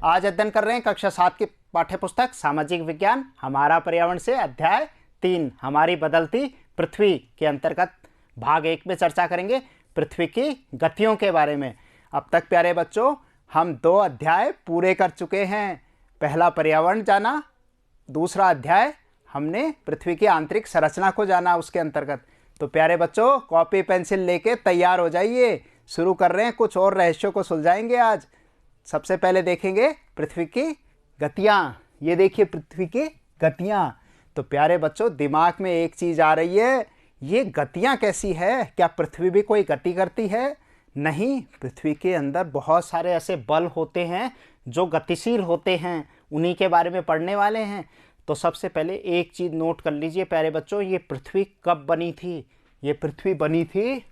आज अध्ययन कर रहे हैं कक्षा 7 की पाठ्य पुस्तक सामाजिक विज्ञान हमारा पर्यावरण से अध्याय 3 हमारी बदलती पृथ्वी के अंतर्गत भाग 1 में चर्चा करेंगे पृथ्वी की गतियों के बारे में। अब तक प्यारे बच्चों हम 2 अध्याय पूरे कर चुके हैं। पहला पर्यावरण जाना, दूसरा अध्याय हमने पृथ्वी की आंतरिक संरचना को जाना उसके अंतर्गत। तो प्यारे बच्चों कॉपी पेंसिल लेके तैयार हो जाइए, शुरू कर रहे हैं। कुछ और रहस्यों को सुलझाएंगे आज। सबसे पहले देखेंगे पृथ्वी की गतियाँ। ये देखिए पृथ्वी की गतियाँ। तो प्यारे बच्चों दिमाग में एक चीज़ आ रही है, ये गतियाँ कैसी है? क्या पृथ्वी भी कोई गति करती है? नहीं, पृथ्वी के अंदर बहुत सारे ऐसे बल होते हैं जो गतिशील होते हैं, उन्हीं के बारे में पढ़ने वाले हैं। तो सबसे पहले एक चीज़ नोट कर लीजिए प्यारे बच्चों, ये पृथ्वी कब बनी थी? ये पृथ्वी बनी थी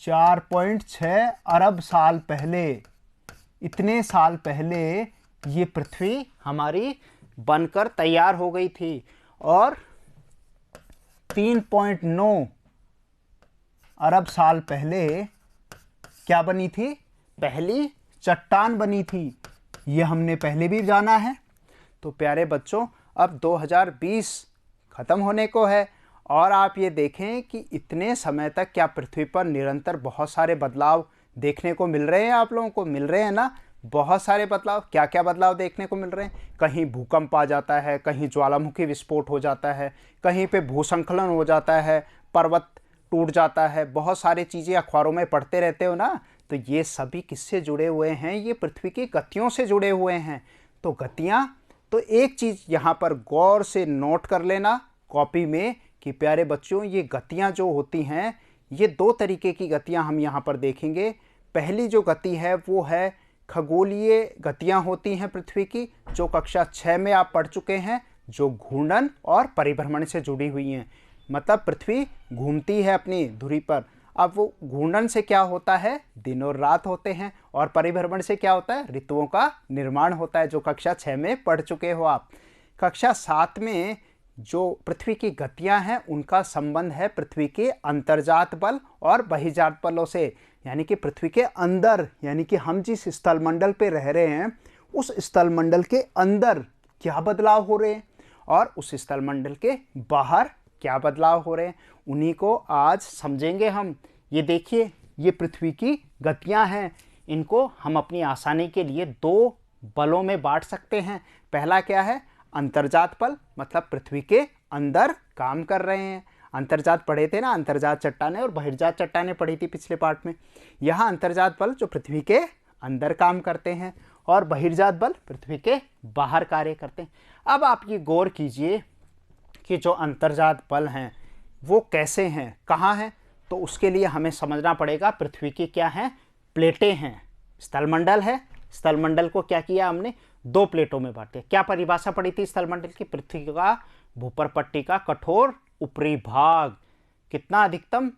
4.6 अरब साल पहले। इतने साल पहले ये पृथ्वी हमारी बनकर तैयार हो गई थी और 3.9 अरब साल पहले क्या बनी थी? पहली चट्टान बनी थी। ये हमने पहले भी जाना है। तो प्यारे बच्चों अब 2020 ख़त्म होने को है और आप ये देखें कि इतने समय तक क्या पृथ्वी पर निरंतर बहुत सारे बदलाव देखने को मिल रहे हैं। आप लोगों को मिल रहे हैं ना बहुत सारे बदलाव। क्या क्या बदलाव देखने को मिल रहे हैं? कहीं भूकंप आ जाता है, कहीं ज्वालामुखी विस्फोट हो जाता है, कहीं पे भूस्खलन हो जाता है, पर्वत टूट जाता है। बहुत सारी चीज़ें अखबारों में पढ़ते रहते हो ना। तो ये सभी किससे जुड़े हुए हैं? ये पृथ्वी की गतियों से जुड़े हुए हैं। तो गतियाँ, तो एक चीज़ यहाँ पर गौर से नोट कर लेना कॉपी में कि प्यारे बच्चों ये गतियाँ जो होती हैं, ये 2 तरीके की गतियाँ हम यहाँ पर देखेंगे। पहली जो गति है वो है खगोलीय गतियाँ होती हैं पृथ्वी की, जो कक्षा 6 में आप पढ़ चुके हैं, जो घूर्णन और परिभ्रमण से जुड़ी हुई हैं। मतलब पृथ्वी घूमती है अपनी धुरी पर। अब वो घूर्णन से क्या होता है? दिन और रात होते हैं। और परिभ्रमण से क्या होता है? ऋतुओं का निर्माण होता है, जो कक्षा 6 में पढ़ चुके हो आप। कक्षा 7 में जो पृथ्वी की गतियां हैं उनका संबंध है पृथ्वी के अंतर्जात बल और बहिर्जात बलों से। यानी कि पृथ्वी के अंदर, यानी कि हम जिस स्थलमंडल पे रह रहे हैं उस स्थलमंडल के अंदर क्या बदलाव हो रहे हैं और उस स्थलमंडल के बाहर क्या बदलाव हो रहे हैं, उन्हीं को आज समझेंगे हम। ये देखिए ये पृथ्वी की गतियां हैं। इनको हम अपनी आसानी के लिए 2 बलों में बांट सकते हैं। पहला क्या है? अंतर्जात बल, मतलब पृथ्वी के अंदर काम कर रहे हैं। अंतर्जात पढ़े थे ना, अंतर्जात चट्टानें और बहिर्जात चट्टानें पढ़ी थी पिछले पार्ट में। यहाँ अंतर्जात बल जो पृथ्वी के अंदर काम करते हैं और बहिर्जात बल पृथ्वी के बाहर कार्य करते हैं। अब आप ये गौर कीजिए कि जो अंतर्जात बल हैं वो कैसे हैं, कहाँ हैं? तो उसके लिए हमें समझना पड़ेगा पृथ्वी की क्या हैं? प्लेटें हैं। स्थलमंडल है, स्थलमंडल को क्या किया हमने? 2 प्लेटों में बांटे। क्या परिभाषा पड़ी थी स्थलमंडल की? पृथ्वी का भूपर पट्टी का कठोर ऊपरी भाग। कितना? अधिकतम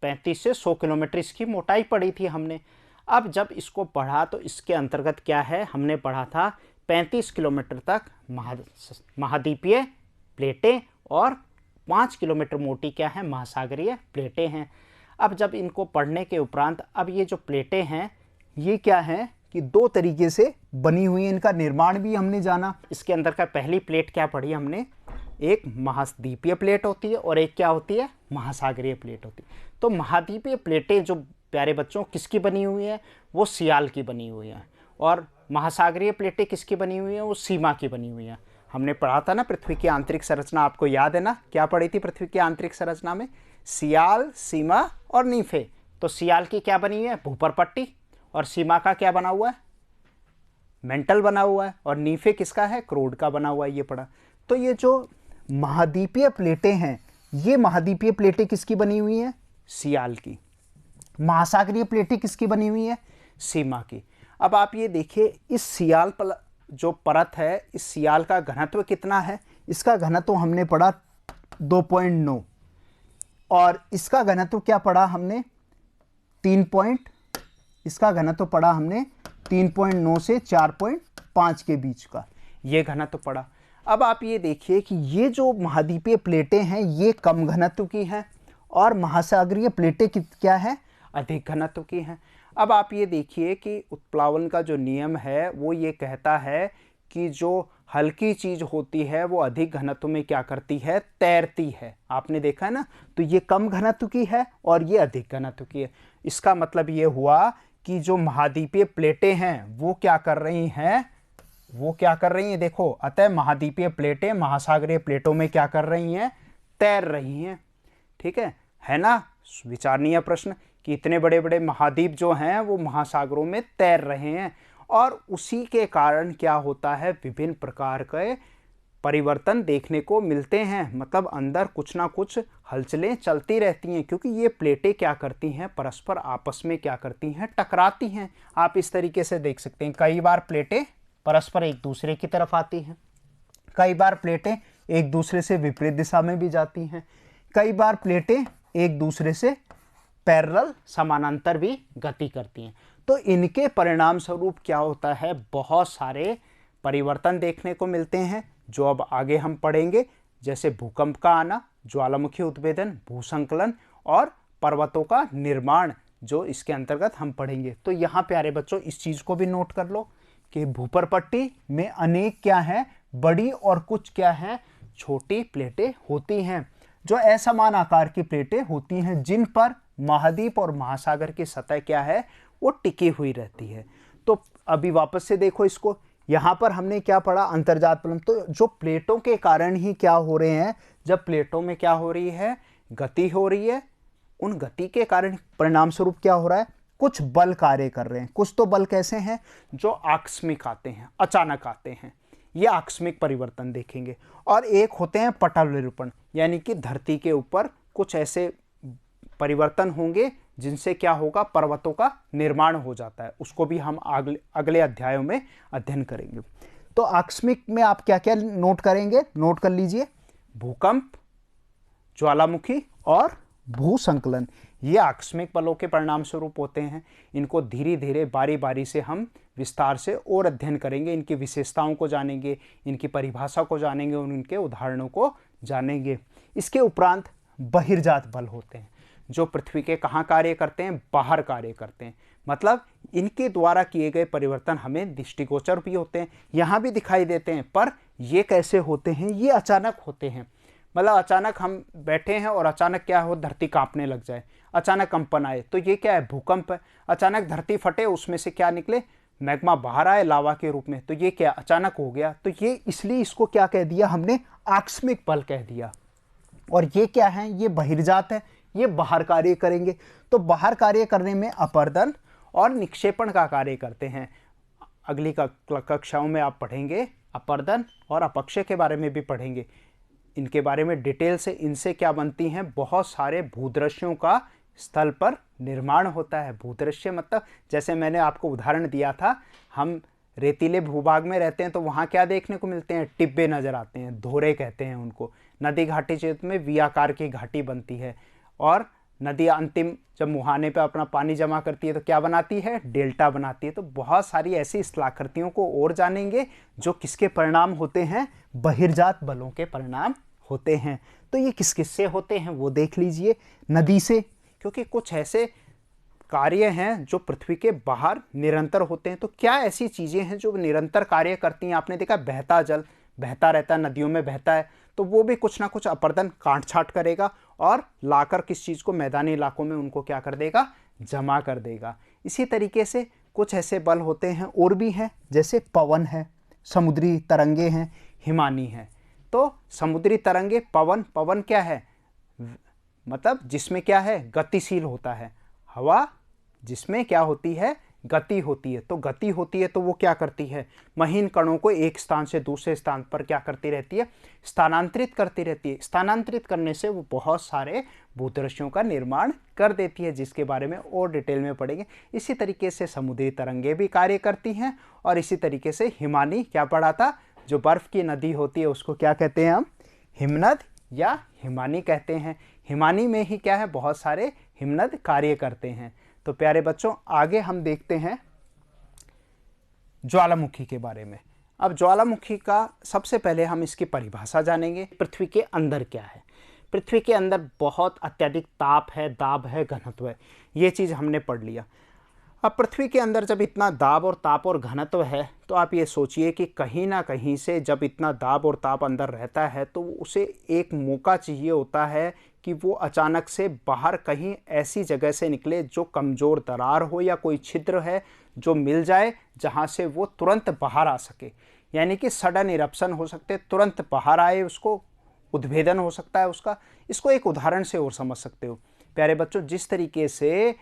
35 से 100 किलोमीटर इसकी मोटाई पड़ी थी हमने। अब जब इसको पढ़ा तो इसके अंतर्गत क्या है? हमने पढ़ा था 35 किलोमीटर तक महाद्वीपीय प्लेटें और 5 किलोमीटर मोटी क्या है? महासागरीय प्लेटें हैं। अब जब इनको पढ़ने के उपरांत अब ये जो प्लेटें हैं ये क्या हैं कि 2 तरीके से बनी हुई हैं। इनका निर्माण भी हमने जाना। इसके अंदर का पहली प्लेट क्या पढ़ी हमने? एक महाद्वीपीय प्लेट होती है और एक क्या होती है? महासागरीय प्लेट होती है। तो महाद्वीपीय प्लेटें जो प्यारे बच्चों किसकी बनी हुई है? वो सियाल की बनी हुई है। और महासागरीय प्लेटें किसकी बनी हुई है? वो सीमा की बनी हुई है। हमने पढ़ा था ना पृथ्वी की आंतरिक संरचना, आपको याद है ना? क्या पढ़ी थी पृथ्वी की आंतरिक संरचना में? सियाल, सीमा और नीफे। तो सियाल की क्या बनी हुई है? भूपर पट्टी। और सीमा का क्या बना हुआ है? मेंटल बना हुआ है। और नीफे किसका है? क्रोड का बना हुआ है। ये पढ़ा। तो ये जो महाद्वीपीय प्लेटें हैं, ये महाद्वीपीय प्लेटें किसकी बनी हुई हैं? सियाल की। महासागरीय प्लेटें किसकी बनी हुई है? सीमा की। अब आप ये देखिए इस सियाल जो परत है, इस सियाल का घनत्व कितना है? इसका घनत्व हमने पढ़ा 2.9 और इसका घनत्व क्या पढ़ा हमने? 3 इसका घनत्व पढ़ा हमने 3.9 से 4.5 के बीच का, ये घनत्व पढ़ा। अब आप ये देखिए कि ये जो महाद्वीपीय प्लेटें हैं ये कम घनत्व की हैं और महासागरीय प्लेटें क्या हैं? अधिक घनत्व की हैं। अब आप ये देखिए कि उत्प्लावन का जो नियम है वो ये कहता है कि जो हल्की चीज होती है वो अधिक घनत्व में क्या करती है, तैरती है। आपने देखा है ना, तो ये कम घनत्व की है और ये अधिक घनत्व की है। इसका मतलब ये हुआ कि जो महाद्वीपीय प्लेटें हैं वो क्या कर रही हैं, वो क्या कर रही हैं, देखो, अतः महाद्वीपीय प्लेटें महासागरीय प्लेटों में क्या कर रही हैं, तैर रही हैं। ठीक है ना। विचारणीय प्रश्न कि इतने बड़े बड़े महाद्वीप जो हैं वो महासागरों में तैर रहे हैं और उसी के कारण क्या होता है, विभिन्न प्रकार के परिवर्तन देखने को मिलते हैं। मतलब अंदर कुछ ना कुछ हलचलें चलती रहती हैं, क्योंकि ये प्लेटें क्या करती हैं, परस्पर आपस में क्या करती हैं, टकराती हैं। आप इस तरीके से देख सकते हैं, कई बार प्लेटें परस्पर एक दूसरे की तरफ आती हैं, कई बार प्लेटें एक दूसरे से विपरीत दिशा में भी जाती हैं, कई बार प्लेटें एक दूसरे से पैरेलल समानांतर भी गति करती हैं। तो इनके परिणाम स्वरूप क्या होता है, बहुत सारे परिवर्तन देखने को मिलते हैं जो अब आगे हम पढ़ेंगे, जैसे भूकंप का आना, ज्वालामुखी उद्भेदन, भूसंकलन और पर्वतों का निर्माण, जो इसके अंतर्गत हम पढ़ेंगे। तो यहाँ प्यारे बच्चों इस चीज को भी नोट कर लो कि भूपरपट्टी में अनेक क्या है, बड़ी और कुछ क्या है, छोटी प्लेटें होती हैं, जो असमान आकार की प्लेटें होती हैं जिन पर महाद्वीप और महासागर की सतह क्या है, वो टिकी हुई रहती है। तो अभी वापस से देखो इसको, यहां पर हमने क्या पढ़ा, अंतर्जात फलन। तो जो प्लेटों के कारण ही क्या हो रहे हैं, जब प्लेटों में क्या हो रही है, गति हो रही है, उन गति के कारण परिणाम स्वरूप क्या हो रहा है, कुछ बल कार्य कर रहे हैं। कुछ तो बल कैसे हैं, जो आकस्मिक आते हैं, अचानक आते हैं, ये आकस्मिक परिवर्तन देखेंगे। और एक होते हैं पटल विरूपण, यानी कि धरती के ऊपर कुछ ऐसे परिवर्तन होंगे जिनसे क्या होगा, पर्वतों का निर्माण हो जाता है। उसको भी हम अगले अध्यायों में अध्ययन करेंगे। तो आकस्मिक में आप क्या क्या नोट करेंगे, नोट कर लीजिए, भूकंप, ज्वालामुखी और भूसंकलन, ये आकस्मिक बलों के परिणाम स्वरूप होते हैं। इनको धीरे धीरे बारी बारी से हम विस्तार से और अध्ययन करेंगे, इनकी विशेषताओं को जानेंगे, इनकी परिभाषा को जानेंगे और इनके उदाहरणों को जानेंगे। इसके उपरांत बहिर्जात बल होते हैं, जो पृथ्वी के कहाँ कार्य करते हैं, बाहर कार्य करते हैं। मतलब इनके द्वारा किए गए परिवर्तन हमें दृष्टिगोचर भी होते हैं, यहाँ भी दिखाई देते हैं, पर ये कैसे होते हैं, ये अचानक होते हैं। मतलब अचानक हम बैठे हैं और अचानक क्या हो, धरती कांपने लग जाए, अचानक कंपन आए, तो ये क्या है, भूकंप है। अचानक धरती फटे, उसमें से क्या निकले, मैग्मा बाहर आए लावा के रूप में, तो ये क्या, अचानक हो गया। तो ये इसलिए इसको क्या कह दिया हमने, आकस्मिक बल कह दिया। और ये क्या है, ये बहिर्जात है, ये बाहर कार्य करेंगे। तो बाहर कार्य करने में अपर्दन और निक्षेपण का कार्य करते हैं। अगली कक्षाओं में आप पढ़ेंगे अपर्दन और अपक्षय के बारे में भी पढ़ेंगे, इनके बारे में डिटेल से। इनसे क्या बनती हैं, बहुत सारे भूदृश्यों का स्थल पर निर्माण होता है। भूदृश्य मतलब जैसे मैंने आपको उदाहरण दिया था, हम रेतीले भूभाग में रहते हैं तो वहाँ क्या देखने को मिलते हैं, टिब्बे नजर आते हैं, धोरे कहते हैं उनको। नदी घाटी क्षेत्र में वी आकार की घाटी बनती है और नदी अंतिम जब मुहाने पे अपना पानी जमा करती है तो क्या बनाती है, डेल्टा बनाती है। तो बहुत सारी ऐसी स्थलाकृतियों को और जानेंगे जो किसके परिणाम होते हैं, बहिर्जात बलों के परिणाम होते हैं। तो ये किस किस से होते हैं वो देख लीजिए, नदी से, क्योंकि कुछ ऐसे कार्य हैं जो पृथ्वी के बाहर निरंतर होते हैं। तो क्या ऐसी चीजें हैं जो निरंतर कार्य करती हैं, आपने देखा बहता जल बहता रहता है, नदियों में बहता है, तो वो भी कुछ ना कुछ अपर्दन काट छाट करेगा और लाकर किस चीज को, मैदानी इलाकों में उनको क्या कर देगा, जमा कर देगा। इसी तरीके से कुछ ऐसे बल होते हैं और भी हैं, जैसे पवन है, समुद्री तरंगे हैं, हिमानी है। तो समुद्री तरंगे, पवन, पवन क्या है, मतलब जिसमें क्या है, गतिशील होता है। हवा जिसमें क्या होती है, गति होती है। तो गति होती है तो वो क्या करती है, महीन कणों को एक स्थान से दूसरे स्थान पर क्या करती रहती है, स्थानांतरित करती रहती है। स्थानांतरित करने से वो बहुत सारे भूदृश्यों का निर्माण कर देती है, जिसके बारे में और डिटेल में पढ़ेंगे। इसी तरीके से समुद्री तरंगे भी कार्य करती हैं और इसी तरीके से हिमानी, क्या पढ़ा था, जो बर्फ की नदी होती है उसको क्या कहते हैं हम, हिमनद या हिमानी कहते हैं। हिमानी में ही क्या है, बहुत सारे हिमनद कार्य करते हैं। तो प्यारे बच्चों आगे हम देखते हैं ज्वालामुखी के बारे में। अब ज्वालामुखी का सबसे पहले हम इसकी परिभाषा जानेंगे। पृथ्वी के अंदर क्या है, पृथ्वी के अंदर बहुत अत्यधिक ताप है, दाब है, घनत्व है, ये चीज़ हमने पढ़ लिया। अब पृथ्वी के अंदर जब इतना दाब और ताप और घनत्व है तो आप ये सोचिए कि कहीं ना कहीं से जब इतना दाब और ताप अंदर रहता है तो उसे एक मौका चाहिए होता है कि वो अचानक से बाहर कहीं ऐसी जगह से निकले जो कमज़ोर दरार हो या कोई छिद्र है जो मिल जाए जहाँ से वो तुरंत बाहर आ सके, यानी कि सडन इरप्शन हो सकते, तुरंत बाहर आए, उसको उद्भेदन हो सकता है उसका। इसको एक उदाहरण से और समझ सकते हो प्यारे बच्चों। जिस तरीके से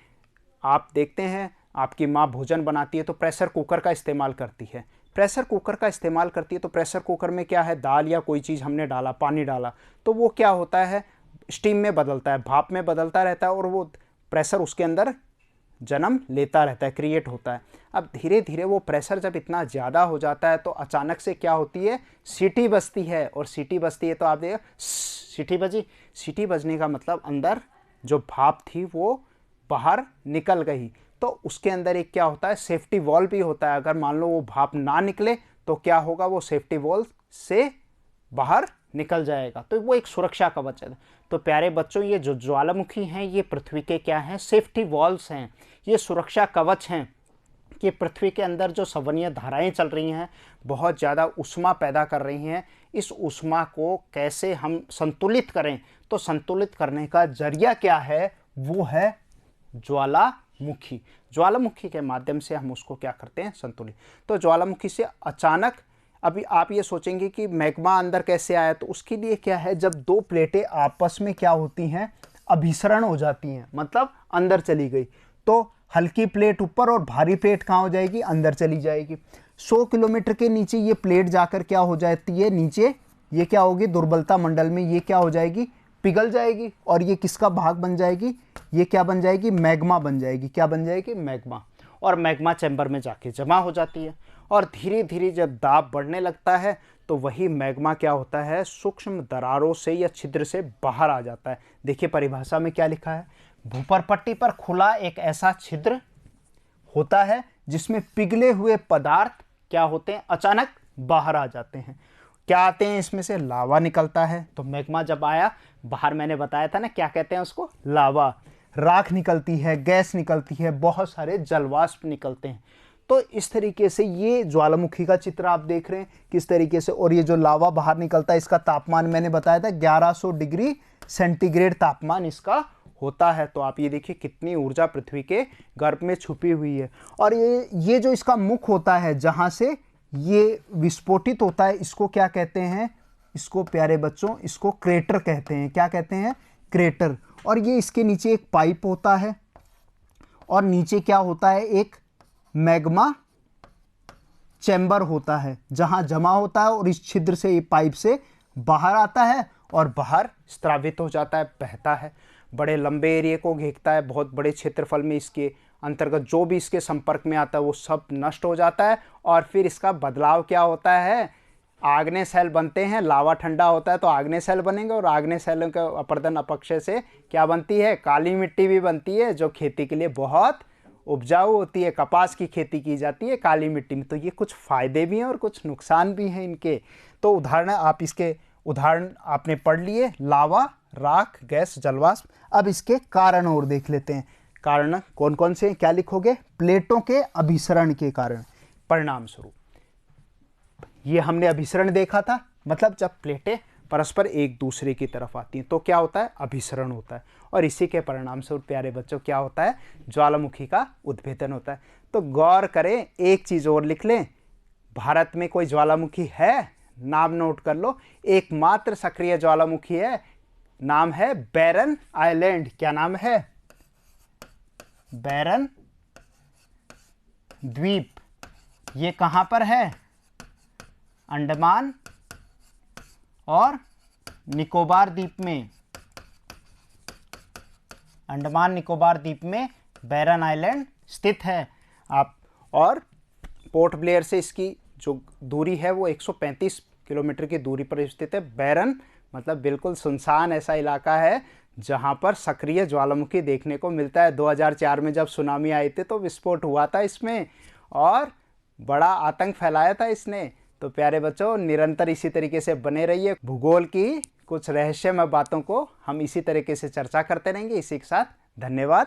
आप देखते हैं आपकी माँ भोजन बनाती है तो प्रेशर कुकर का इस्तेमाल करती है। प्रेशर कुकर का इस्तेमाल करती है तो प्रेशर कुकर में क्या है, दाल या कोई चीज़ हमने डाला, पानी डाला, तो वो क्या होता है, स्टीम में बदलता है, भाप में बदलता रहता है और वो प्रेशर उसके अंदर जन्म लेता रहता है, क्रिएट होता है। अब धीरे धीरे वो प्रेशर जब इतना ज़्यादा हो जाता है तो अचानक से क्या होती है, सीटी बजती है। और सीटी बजती है तो आप देखिए सीटी बजी, सीटी बजने का मतलब अंदर जो भाप थी वो बाहर निकल गई। तो उसके अंदर एक क्या होता है, सेफ्टी वॉल्व भी होता है। अगर मान लो वो भाप ना निकले तो क्या होगा, वो सेफ्टी वॉल्व से बाहर निकल जाएगा, तो वो एक सुरक्षा कवच है। तो प्यारे बच्चों, ये जो ज्वालामुखी हैं ये पृथ्वी के क्या हैं, सेफ्टी वॉल्व्स हैं, ये सुरक्षा कवच हैं कि पृथ्वी के अंदर जो संवहनीय धाराएं चल रही हैं, बहुत ज़्यादा ऊष्मा पैदा कर रही हैं, इस ऊष्मा को कैसे हम संतुलित करें। तो संतुलित करने का जरिया क्या है, वो है ज्वालामुखी। ज्वालामुखी के माध्यम से हम उसको क्या करते हैं, संतुलित। तो ज्वालामुखी से अचानक, अभी आप ये सोचेंगे कि मैग्मा अंदर कैसे आया, तो उसके लिए क्या है, जब दो प्लेटें आपस में क्या होती हैं, अभिसरण हो जाती हैं, मतलब अंदर चली गई, तो हल्की प्लेट ऊपर और भारी प्लेट कहाँ हो जाएगी, अंदर चली जाएगी। 100 किलोमीटर के नीचे ये प्लेट जाकर क्या हो जाती है, नीचे ये क्या होगी, दुर्बलता मंडल में ये क्या हो जाएगी, पिघल जाएगी। और ये किसका भाग बन जाएगी, ये क्या बन जाएगी, मैग्मा बन जाएगी। क्या बन जाएगी, मैग्मा। और मैग्मा चैम्बर में जाके जमा हो जाती है। और धीरे धीरे जब दाब बढ़ने लगता है तो वही मैग्मा क्या होता है, सूक्ष्म दरारों से या छिद्र से बाहर आ जाता है। देखिए परिभाषा में क्या लिखा है, भूपरपट्टी पर खुला एक ऐसा छिद्र होता है जिसमें पिघले हुए पदार्थ क्या होते हैं, अचानक बाहर आ जाते हैं। क्या आते हैं, इसमें से लावा निकलता है। तो मैग्मा जब आया बाहर, मैंने बताया था ना, क्या कहते हैं उसको, लावा। राख निकलती है, गैस निकलती है, बहुत सारे जलवाष्प निकलते हैं। तो इस तरीके से ये ज्वालामुखी का चित्र आप देख रहे हैं किस तरीके से। और ये जो लावा बाहर निकलता है, इसका तापमान मैंने बताया था 1100 डिग्री सेंटीग्रेड तापमान इसका होता है। तो आप ये देखिए कितनी ऊर्जा पृथ्वी के गर्भ में छुपी हुई है। और ये जो इसका मुख होता है जहाँ से ये विस्फोटित होता है, इसको क्या कहते हैं, इसको प्यारे बच्चों, इसको क्रेटर कहते हैं। क्या कहते हैं, क्रेटर। और ये इसके नीचे एक पाइप होता है और नीचे क्या होता है, एक मैग्मा चैम्बर होता है जहां जमा होता है और इस छिद्र से, ये पाइप से बाहर आता है और बाहर स्रावित हो जाता है, बहता है, बड़े लंबे एरिया को घेरता है, बहुत बड़े क्षेत्रफल में इसके अंतर्गत जो भी इसके संपर्क में आता है वो सब नष्ट हो जाता है। और फिर इसका बदलाव क्या होता है, आग्नेय सेल बनते हैं। लावा ठंडा होता है तो आग्नेय सेल बनेंगे और आग्नेय सेलों के अपर्दन अपक्षय से क्या बनती है, काली मिट्टी भी बनती है, जो खेती के लिए बहुत उपजाऊ होती है। कपास की खेती की जाती है काली मिट्टी में। तो ये कुछ फायदे भी हैं और कुछ नुकसान भी हैं इनके। तो उदाहरण आप इसके उदाहरण आपने पढ़ लिए, लावा, राख, गैस, जलवाष्प। अब इसके कारण और देख लेते हैं। कारण कौन कौन से, क्या लिखोगे, प्लेटों के अभिसरण के कारण। परिणाम स्वरूप ये हमने अभिसरण देखा था, मतलब जब प्लेटें परस्पर एक दूसरे की तरफ आती हैं तो क्या होता है, अभिसरण होता है। और इसी के परिणाम स्वरूप प्यारे बच्चों क्या होता है, ज्वालामुखी का उद्भेदन होता है। तो गौर करें, एक चीज और लिख लें, भारत में कोई ज्वालामुखी है, नाम नोट कर लो, एकमात्र सक्रिय ज्वालामुखी है, नाम है बैरन आइलैंड। क्या नाम है, बैरन द्वीप। ये कहां पर है, अंडमान और निकोबार द्वीप में। अंडमान निकोबार द्वीप में बैरन आइलैंड स्थित है। आप और पोर्ट ब्लेयर से इसकी जो दूरी है वो 135 किलोमीटर की दूरी पर स्थित है। बैरन मतलब बिल्कुल सुनसान ऐसा इलाका है जहां पर सक्रिय ज्वालामुखी देखने को मिलता है। 2004 में जब सुनामी आई थी तो विस्फोट हुआ था इसमें और बड़ा आतंक फैलाया था इसने। तो प्यारे बच्चों, निरंतर इसी तरीके से बने रहिए। भूगोल की कुछ रहस्यमय बातों को हम इसी तरीके से चर्चा करते रहेंगे। इसी के साथ धन्यवाद।